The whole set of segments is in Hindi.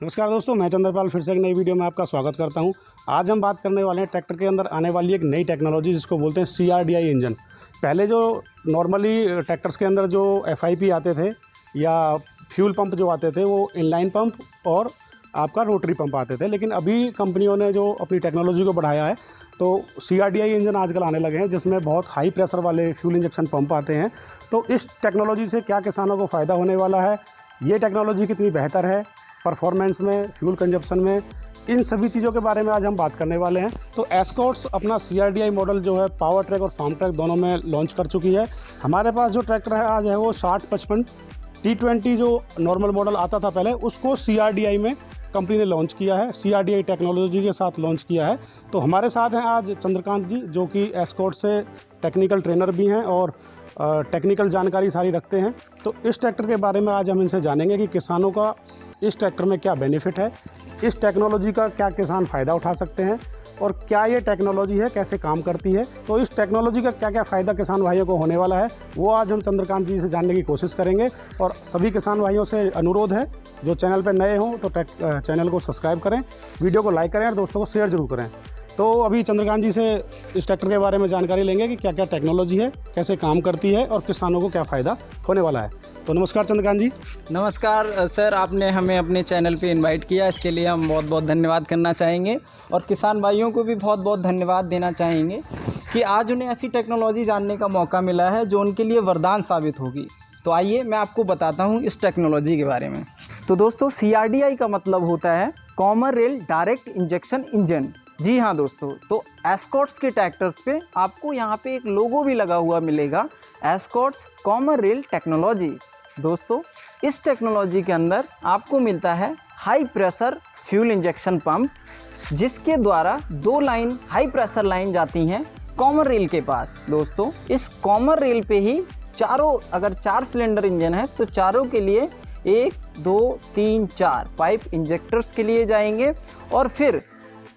नमस्कार दोस्तों, मैं चंद्रपाल फिर से एक नई वीडियो में आपका स्वागत करता हूं। आज हम बात करने वाले हैं ट्रैक्टर के अंदर आने वाली एक नई टेक्नोलॉजी जिसको बोलते हैं CRDI इंजन। पहले जो नॉर्मली ट्रैक्टर्स के अंदर जो FIP आते थे या फ्यूल पंप जो आते थे वो इनलाइन पंप और आपका रोटरी पंप आते थे, लेकिन अभी कंपनियों ने जो अपनी टेक्नोलॉजी को बढ़ाया है तो CRDI इंजन आजकल आने लगे हैं जिसमें बहुत हाई प्रेशर वाले फ्यूल इंजेक्शन पंप आते हैं। तो इस टेक्नोलॉजी से क्या किसानों को फ़ायदा होने वाला है, ये टेक्नोलॉजी कितनी बेहतर है परफॉर्मेंस में, फ्यूल कंजप्शन में, इन सभी चीज़ों के बारे में आज हम बात करने वाले हैं। तो एस्कॉर्ट्स अपना CRDI मॉडल जो है पावर ट्रैक और फार्म ट्रैक दोनों में लॉन्च कर चुकी है। हमारे पास जो ट्रैक्टर है आज है वो 6055 T20 जो नॉर्मल मॉडल आता था पहले, उसको CRDI में कंपनी ने लॉन्च किया है, CRDI टेक्नोलॉजी के साथ लॉन्च किया है। तो हमारे साथ हैं आज चंद्रकांत जी जो कि एस्कॉर्ट से टेक्निकल ट्रेनर भी हैं और टेक्निकल जानकारी सारी रखते हैं। तो इस ट्रैक्टर के बारे में आज हम इनसे जानेंगे कि किसानों का इस ट्रैक्टर में क्या बेनिफिट है, इस टेक्नोलॉजी का क्या किसान फ़ायदा उठा सकते हैं और क्या ये टेक्नोलॉजी है, कैसे काम करती है। तो इस टेक्नोलॉजी का क्या क्या फ़ायदा किसान भाइयों को होने वाला है वो आज हम चंद्रकांत जी से जानने की कोशिश करेंगे। और सभी किसान भाइयों से अनुरोध है जो चैनल पर नए हों तो चैनल को सब्सक्राइब करें, वीडियो को लाइक करें और दोस्तों को शेयर ज़रूर करें। तो अभी चंद्रकांत जी से इस ट्रैक्टर के बारे में जानकारी लेंगे कि क्या क्या टेक्नोलॉजी है, कैसे काम करती है और किसानों को क्या फ़ायदा होने वाला है। तो नमस्कार चंद्रकांत जी। नमस्कार सर, आपने हमें अपने चैनल पे इनवाइट किया, इसके लिए हम बहुत बहुत धन्यवाद करना चाहेंगे और किसान भाइयों को भी बहुत बहुत धन्यवाद देना चाहेंगे कि आज उन्हें ऐसी टेक्नोलॉजी जानने का मौका मिला है जो उनके लिए वरदान साबित होगी। तो आइए मैं आपको बताता हूँ इस टेक्नोलॉजी के बारे में। तो दोस्तों, CRDI का मतलब होता है common rail direct injection engine. जी हाँ दोस्तों, तो एस्कॉर्ट्स के ट्रैक्टर्स पे आपको यहाँ पे एक लोगो भी लगा हुआ मिलेगा, एस्कॉर्ट्स कॉमन रेल टेक्नोलॉजी। दोस्तों, इस टेक्नोलॉजी के अंदर आपको मिलता है high pressure fuel injection pump, जिसके द्वारा 2 लाइन हाई प्रेशर लाइन जाती हैं कॉमन रेल के पास। दोस्तों, इस कॉमन रेल पे ही अगर 4 सिलेंडर इंजन है तो चारों के लिए 1 2 3 4 पाइप इंजेक्टर्स के लिए जाएंगे और फिर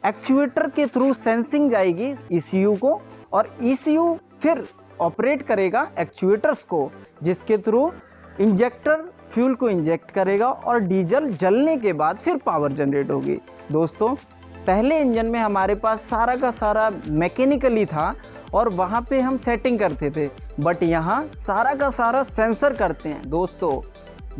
एक्चुएटर के थ्रू सेंसिंग जाएगी ECU को और ECU फिर ऑपरेट करेगा एक्चुएटर्स को, जिसके थ्रू इंजेक्टर फ्यूल को इंजेक्ट करेगा और डीजल जलने के बाद फिर पावर जनरेट होगी। दोस्तों, पहले इंजन में हमारे पास सारा का सारा मैकेनिकली था और वहाँ पे हम सेटिंग करते थे, बट यहाँ सारा का सारा सेंसर करते हैं। दोस्तों,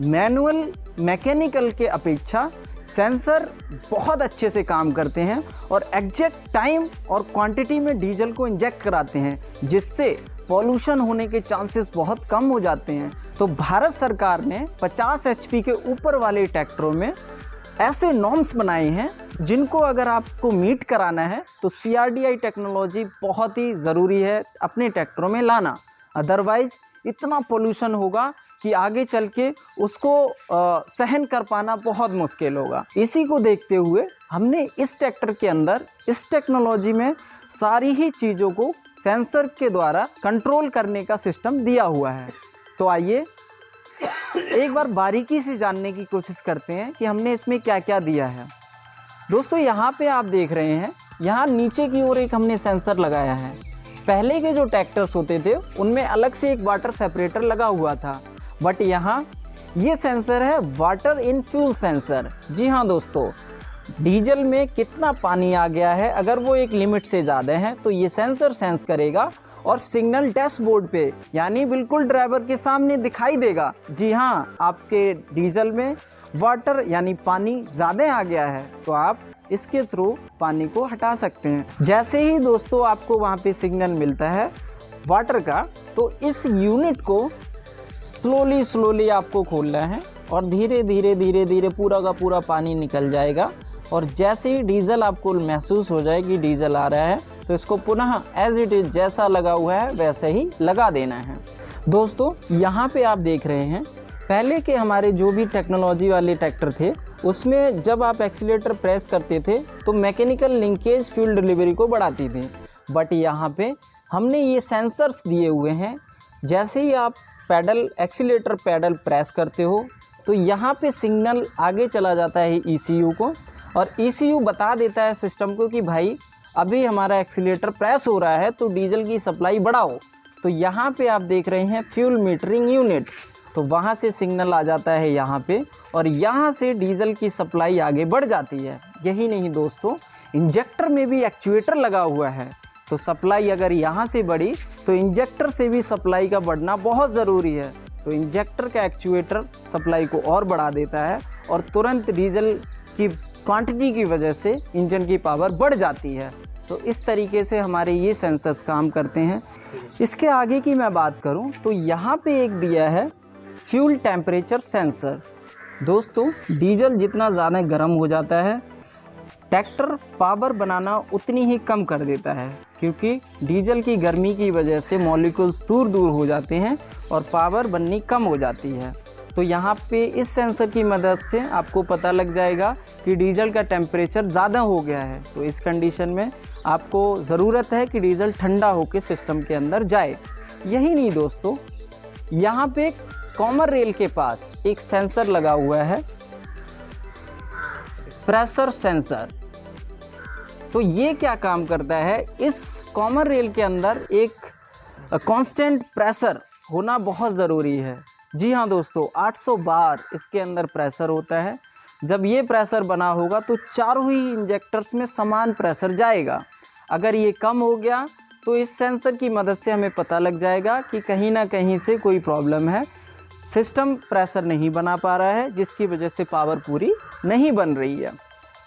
मैनुअल मैकेनिकल के अपेक्षा सेंसर बहुत अच्छे से काम करते हैं और एग्जैक्ट टाइम और क्वांटिटी में डीजल को इंजेक्ट कराते हैं, जिससे पॉल्यूशन होने के चांसेस बहुत कम हो जाते हैं। तो भारत सरकार ने 50 HP के ऊपर वाले ट्रैक्टरों में ऐसे नॉर्म्स बनाए हैं जिनको अगर आपको मीट कराना है तो CRDI टेक्नोलॉजी बहुत ही ज़रूरी है अपने ट्रैक्टरों में लाना। अदरवाइज इतना पोल्यूशन होगा कि आगे चल के उसको सहन कर पाना बहुत मुश्किल होगा। इसी को देखते हुए हमने इस ट्रैक्टर के अंदर इस टेक्नोलॉजी में सारी ही चीज़ों को सेंसर के द्वारा कंट्रोल करने का सिस्टम दिया हुआ है। तो आइए एक बार बारीकी से जानने की कोशिश करते हैं कि हमने इसमें क्या क्या दिया है। दोस्तों, यहाँ पे आप देख रहे हैं, यहाँ नीचे की ओर एक हमने सेंसर लगाया है। पहले के जो ट्रैक्टर्स होते थे उनमें अलग से एक वाटर सेपरेटर लगा हुआ था, बट यहाँ ये सेंसर है वाटर इन फ्यूल सेंसर। जी हाँ दोस्तों, डीजल में कितना पानी आ गया है, अगर वो एक लिमिट से ज़्यादा है तो ये सेंसर सेंस करेगा और सिग्नल डैशबोर्ड पे यानी बिल्कुल ड्राइवर के सामने दिखाई देगा। जी हाँ, आपके डीजल में वाटर यानी पानी ज़्यादा आ गया है तो आप इसके थ्रू पानी को हटा सकते हैं। जैसे ही दोस्तों आपको वहाँ पे सिग्नल मिलता है वाटर का, तो इस यूनिट को स्लोली आपको खोलना है और धीरे धीरे पूरा का पूरा पानी निकल जाएगा। और जैसे ही डीजल आपको महसूस हो जाए कि डीजल आ रहा है तो इसको पुनः एज इट इज़ जैसा लगा हुआ है वैसे ही लगा देना है। दोस्तों, यहाँ पे आप देख रहे हैं पहले के हमारे जो भी टेक्नोलॉजी वाले ट्रैक्टर थे उसमें जब आप एक्सीलेटर प्रेस करते थे तो मैकेनिकल लिंकेज फ्यूल डिलीवरी को बढ़ाती थी, बट यहाँ पे हमने ये सेंसर्स दिए हुए हैं। जैसे ही आप एक्सीलेटर पैडल प्रेस करते हो तो यहाँ पे सिग्नल आगे चला जाता है ECU को और ECU बता देता है सिस्टम को कि भाई अभी हमारा एक्सीलेटर प्रेस हो रहा है तो डीजल की सप्लाई बढ़ाओ। तो यहाँ पे आप देख रहे हैं फ्यूल मीटरिंग यूनिट तो वहाँ से सिग्नल आ जाता है यहाँ पे और यहाँ से डीजल की सप्लाई आगे बढ़ जाती है। यही नहीं दोस्तों, इंजेक्टर में भी एक्चुएटर लगा हुआ है, तो सप्लाई अगर यहाँ से बढ़ी तो इंजेक्टर से भी सप्लाई का बढ़ना बहुत ज़रूरी है। तो इंजेक्टर का एक्चुएटर सप्लाई को और बढ़ा देता है और तुरंत डीजल की क्वांटिटी की वजह से इंजन की पावर बढ़ जाती है। तो इस तरीके से हमारे ये सेंसर्स काम करते हैं। इसके आगे की मैं बात करूं तो यहाँ पे एक दिया है फ्यूल टेम्परेचर सेंसर। दोस्तों, डीजल जितना ज़्यादा गर्म हो जाता है, ट्रैक्टर पावर बनाना उतनी ही कम कर देता है, क्योंकि डीजल की गर्मी की वजह से मॉलिक्यूल्स दूर दूर हो जाते हैं और पावर बननी कम हो जाती है। तो यहाँ पे इस सेंसर की मदद से आपको पता लग जाएगा कि डीजल का टेम्परेचर ज़्यादा हो गया है। तो इस कंडीशन में आपको ज़रूरत है कि डीजल ठंडा होकर सिस्टम के अंदर जाए। यही नहीं दोस्तों, यहाँ पे कॉमन रेल के पास एक सेंसर लगा हुआ है, प्रेशर सेंसर। तो ये क्या काम करता है, इस कॉमन रेल के अंदर एक कांस्टेंट प्रेशर होना बहुत ज़रूरी है। जी हाँ दोस्तों, 800 बार इसके अंदर प्रेशर होता है। जब ये प्रेशर बना होगा तो चारों ही इंजेक्टर्स में समान प्रेशर जाएगा। अगर ये कम हो गया तो इस सेंसर की मदद से हमें पता लग जाएगा कि कहीं ना कहीं से कोई प्रॉब्लम है, सिस्टम प्रेशर नहीं बना पा रहा है, जिसकी वजह से पावर पूरी नहीं बन रही है।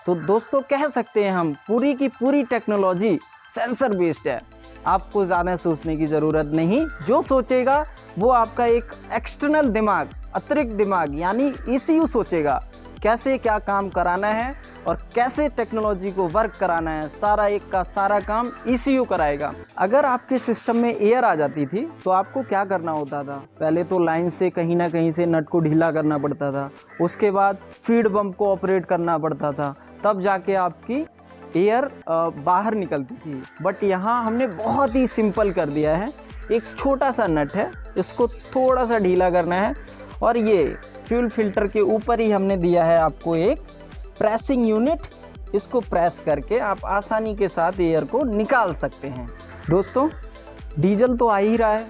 तो दोस्तों, कह सकते हैं हम पूरी की पूरी टेक्नोलॉजी सेंसर बेस्ड है। आपको ज़्यादा सोचने की ज़रूरत नहीं, जो सोचेगा वो आपका एक एक्सटर्नल दिमाग, अतिरिक्त दिमाग यानी ECU सोचेगा कैसे क्या काम कराना है और कैसे टेक्नोलॉजी को वर्क कराना है। सारा एक का सारा काम ECU कराएगा। अगर आपके सिस्टम में एयर आ जाती थी तो आपको क्या करना होता था, पहले तो लाइन से कहीं ना कहीं से नट को ढीला करना पड़ता था, उसके बाद फीड पंप को ऑपरेट करना पड़ता था, तब जाके आपकी एयर बाहर निकलती थी। बट यहाँ हमने बहुत ही सिंपल कर दिया है। एक छोटा सा नट है, इसको थोड़ा सा ढीला करना है और ये फ्यूल फिल्टर के ऊपर ही हमने दिया है आपको एक प्रेसिंग यूनिट। इसको प्रेस करके आप आसानी के साथ एयर को निकाल सकते हैं। दोस्तों, डीजल तो आ ही रहा है,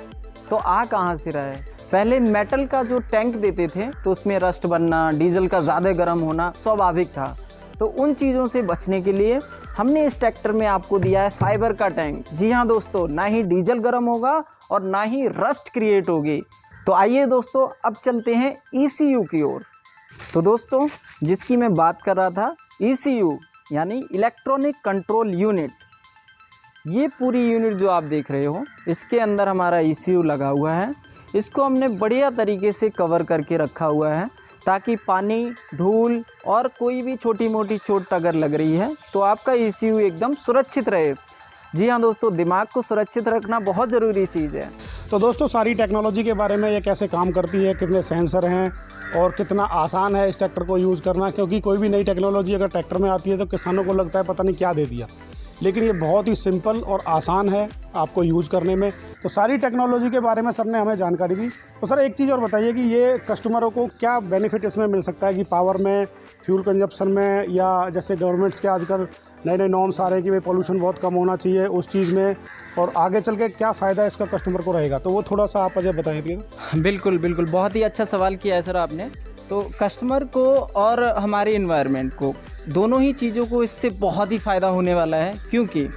तो आ कहाँ से रहा है? पहले मेटल का जो टैंक देते थे तो उसमें रस्ट बनना, डीजल का ज़्यादा गर्म होना स्वाभाविक था। तो उन चीज़ों से बचने के लिए हमने इस ट्रैक्टर में आपको दिया है फाइबर का टैंक। जी हाँ दोस्तों, ना ही डीजल गर्म होगा और ना ही रस्ट क्रिएट होगी। तो आइए दोस्तों, अब चलते हैं ECU की ओर। तो दोस्तों, जिसकी मैं बात कर रहा था, ECU यानी इलेक्ट्रॉनिक कंट्रोल यूनिट। ये पूरी यूनिट जो आप देख रहे हो, इसके अंदर हमारा ECU लगा हुआ है। इसको हमने बढ़िया तरीके से कवर करके रखा हुआ है ताकि पानी, धूल और कोई भी छोटी मोटी चोट अगर लग रही है तो आपका ECU एकदम सुरक्षित रहे। जी हाँ दोस्तों, दिमाग को सुरक्षित रखना बहुत ज़रूरी चीज़ है। तो दोस्तों, सारी टेक्नोलॉजी के बारे में ये कैसे काम करती है, कितने सेंसर हैं और कितना आसान है इस ट्रैक्टर को यूज़ करना, क्योंकि कोई भी नई टेक्नोलॉजी अगर ट्रैक्टर में आती है तो किसानों को लगता है पता नहीं क्या दे दिया, लेकिन ये बहुत ही सिंपल और आसान है आपको यूज़ करने में। तो सारी टेक्नोलॉजी के बारे में सर ने हमें जानकारी दी। तो सर, एक चीज़ और बताइए कि ये कस्टमरों को क्या बेनिफिट इसमें मिल सकता है कि पावर में, फ्यूल कंजप्शन में, या जैसे गवर्नमेंट्स के आजकल नए नए नॉर्म्स आ रहे हैं कि भाई पोल्यूशन बहुत कम होना चाहिए, उस चीज़ में, और आगे चल के क्या फ़ायदा इसका कस्टमर को रहेगा, तो वो थोड़ा सा आप मुझे बताइए। बिल्कुल बिल्कुल, बहुत ही अच्छा सवाल किया है सर आपने। तो कस्टमर को और हमारे इन्वायरमेंट को, दोनों ही चीज़ों को इससे बहुत ही फ़ायदा होने वाला है। क्योंकि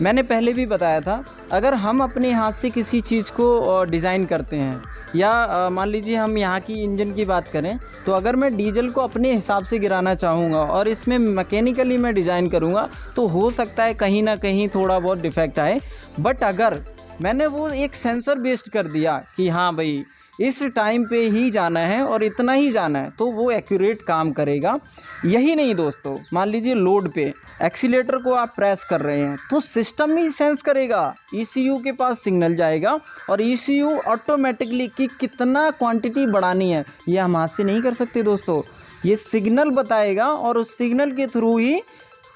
मैंने पहले भी बताया था, अगर हम अपने हाथ से किसी चीज़ को डिज़ाइन करते हैं, या मान लीजिए हम यहाँ की इंजन की बात करें, तो अगर मैं डीजल को अपने हिसाब से गिराना चाहूँगा और इसमें मैकेनिकली मैं डिज़ाइन करूँगा तो हो सकता है कहीं ना कहीं थोड़ा बहुत डिफेक्ट आए। बट अगर मैंने वो एक सेंसर बेस्ड कर दिया कि हाँ भाई इस टाइम पे ही जाना है और इतना ही जाना है, तो वो एक्यूरेट काम करेगा। यही नहीं दोस्तों, मान लीजिए लोड पे एक्सीलेटर को आप प्रेस कर रहे हैं तो सिस्टम ही सेंस करेगा, ECU के पास सिग्नल जाएगा और ECU ऑटोमेटिकली कि कितना क्वांटिटी बढ़ानी है, ये हम हाथ से नहीं कर सकते दोस्तों। ये सिग्नल बताएगा और उस सिग्नल के थ्रू ही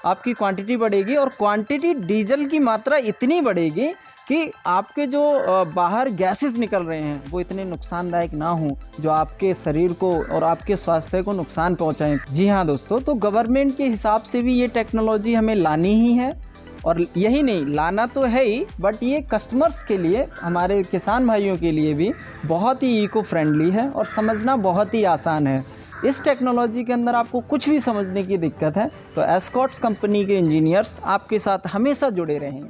आपकी क्वांटिटी बढ़ेगी और क्वांटिटी डीजल की मात्रा इतनी बढ़ेगी कि आपके जो बाहर गैसेस निकल रहे हैं वो इतने नुकसानदायक ना हों जो आपके शरीर को और आपके स्वास्थ्य को नुकसान पहुंचाएं। जी हाँ दोस्तों, तो गवर्नमेंट के हिसाब से भी ये टेक्नोलॉजी हमें लानी ही है। और यही नहीं, लाना तो है ही, बट ये कस्टमर्स के लिए, हमारे किसान भाइयों के लिए भी बहुत ही इको फ्रेंडली है और समझना बहुत ही आसान है। इस टेक्नोलॉजी के अंदर आपको कुछ भी समझने की दिक्कत है तो एस्कॉर्ट्स कंपनी के इंजीनियर्स आपके साथ हमेशा जुड़े रहेंगे।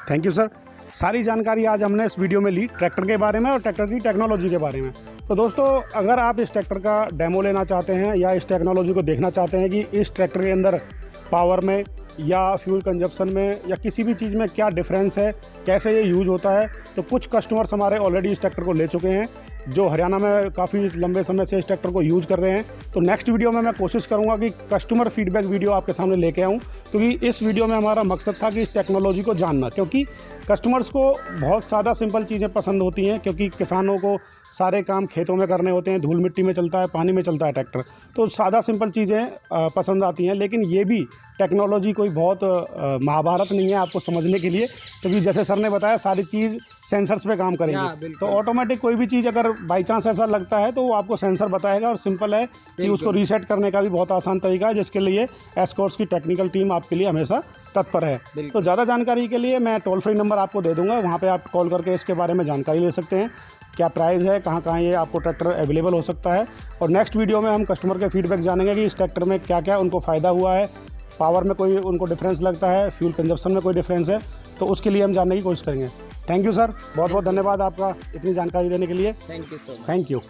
Thank you sir. सारी जानकारी आज हमने इस वीडियो में ली ट्रैक्टर के बारे में और ट्रैक्टर की टेक्नोलॉजी के बारे में। तो दोस्तों, अगर आप इस ट्रैक्टर का डेमो लेना चाहते हैं या इस टेक्नोलॉजी को देखना चाहते हैं कि इस ट्रैक्टर के अंदर पावर में या फ्यूल कंजप्शन में या किसी भी चीज़ में क्या डिफरेंस है, कैसे ये यूज़ होता है, तो कुछ कस्टमर्स हमारे ऑलरेडी इस ट्रैक्टर को ले चुके हैं जो हरियाणा में काफ़ी लंबे समय से इस ट्रैक्टर को यूज़ कर रहे हैं। तो नेक्स्ट वीडियो में मैं कोशिश करूंगा कि कस्टमर फीडबैक वीडियो आपके सामने लेके आऊं, क्योंकि इस वीडियो में हमारा मकसद था कि इस टेक्नोलॉजी को जानना, क्योंकि कस्टमर्स को बहुत सादा सिंपल चीज़ें पसंद होती हैं, क्योंकि किसानों को सारे काम खेतों में करने होते हैं, धूल मिट्टी में चलता है, पानी में चलता है ट्रैक्टर, तो सादा सिंपल चीज़ें पसंद आती हैं। लेकिन ये भी टेक्नोलॉजी कोई बहुत महाभारत नहीं है आपको समझने के लिए, क्योंकि जैसे सर ने बताया सारी चीज़ सेंसर्स पे काम करेंगे। तो ऑटोमेटिक कोई भी चीज़ अगर बाई चांस ऐसा लगता है तो वो आपको सेंसर बताएगा, और सिंपल है कि उसको रीसेट करने का भी बहुत आसान तरीका है, जिसके लिए एस्कॉर्ट्स की टेक्निकल टीम आपके लिए हमेशा तत्पर है। तो ज़्यादा जानकारी के लिए मैं टोल फ्री नंबर आपको दे दूँगा, वहाँ पर आप कॉल करके इसके बारे में जानकारी ले सकते हैं, क्या प्राइस है, कहाँ कहाँ ये आपको ट्रैक्टर अवेलेबल हो सकता है। और नेक्स्ट वीडियो में हम कस्टमर के फीडबैक जानेंगे कि इस ट्रैक्टर में क्या क्या उनको फ़ायदा हुआ है, पावर में कोई उनको डिफरेंस लगता है, फ्यूल कंजप्शन में कोई डिफरेंस है, तो उसके लिए हम जानने की कोशिश करेंगे। थैंक यू सर, बहुत बहुत धन्यवाद आपका इतनी जानकारी देने के लिए। Thank you so much. Thank you.